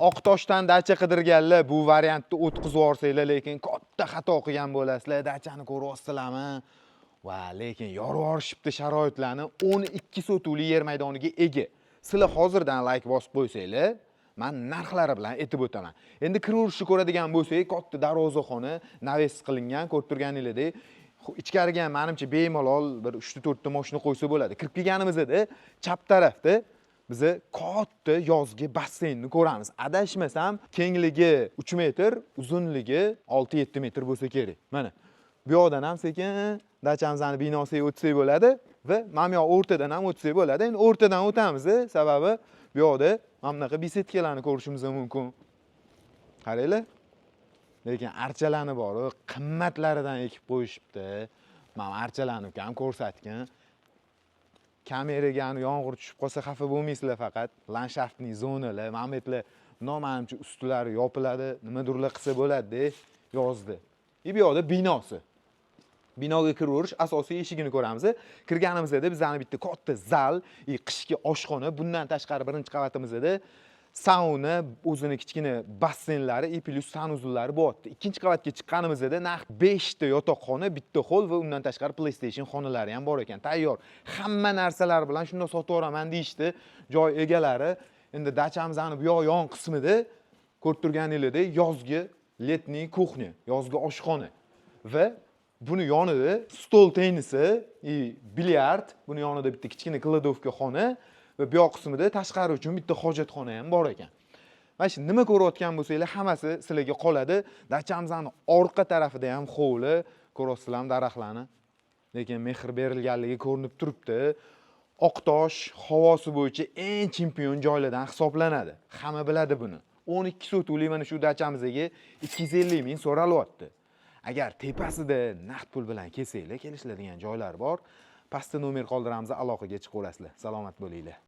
Oqtoshdan dacha qidirganlar bu variantni o'tkazib yuborsanglar, lekin katta xato qilgan bo'lasizlar. Dachani ko'ryapsizlarmi? Va lekin yorib yuborishibdi sharoitlarni 12 sotuvli yer maydoniga ega. Sizlar hozirdan like bosib qo'ysanglar, men narxlari bilan aytib o'taman. Endi kiraverishni ko'radigan bo'lsangiz, katta darvozaxona naves qilingan, ko'rib turganinglardek, ichkariga menimcha bemalol bir 3-4 ta mashina qo'ysa bo'ladi. Kirib kelganimizda chap tarafda bize katta yozgi basseynni ko'ramiz. Adashmasam, kengligi 3 metr, uzunligi 6-7 metr bo'lsa kerak. Mana bu yoqdan ham sekin dachamizning binosiga o'tsak bo'ladi va mana bu yoq o'rtadan ham o'tsak bo'ladi. Endi o'rtadan o'tamiz, sababi bu yoqda mana bunaqa besetkalarni ko'rishimiz mumkin. Qaranglar. Lekin archalarni bor, qimmatlaridan ekib qo'yishibdi. Mana archalarni ham ko'rsatgan. Kameraga yomg'ir tushib qolsa xafa bo'lmaysizlar, faqat landshaftning zonalar, mamletlar nomanimcha ustilari yopiladi, nimadirlar qilsa bo'ladi yozdi. Bu yoqda binosi. Binoga kiraverish asosiy eshigini ko'ramiz. Kirganimizda bizning bitta katta zal, qishki oshxona, bundan tashqari birinchi qavatimizda sauna, o'zini kichkina basseynlari, plus sanuzullari bo'lyapti. Ikkinchi qavatga chiqqanimizda naq 5 ta yotoqxona, bitta hol va undan tashqari PlayStation xonalari ham bor ekan. Tayyor. Hamma narsalar bilan shunda sotib yuboraman deyishdi joy egalari. Endi dachamizning bu yoq yon qismida ko'rib turganinglardek yozgi letniy kuxnya, yozgi oshxona va buni yonida stol tennisi, bilyard, buni yonida bitta kichkina kladovka xona va bu yoq qismida tashqari uchun bitta hojatxona ham bor ekan. Mana shu nima ko'rayotgan bo'lsanglar, hammasi sizlarga qoladi. Dachamizning orqa tarafida ham hovli, ko'ryapsizlarmi daraxtlarni? Lekin mehr berilganligi ko'rinib turibdi. Oqtosh havosi bo'yicha eng chempion joylardan hisoblanadi. Hamma biladi buni. 12 sotuvli mana shu dachamizga 250 ming so'ralyapti. Agar tepasida naqd pul bilan kelsanglar, kelishiladigan joylar bor. Pastda nomer qoldiramiz, aloqaga chiqaverasizlar. Salomat bo'linglar.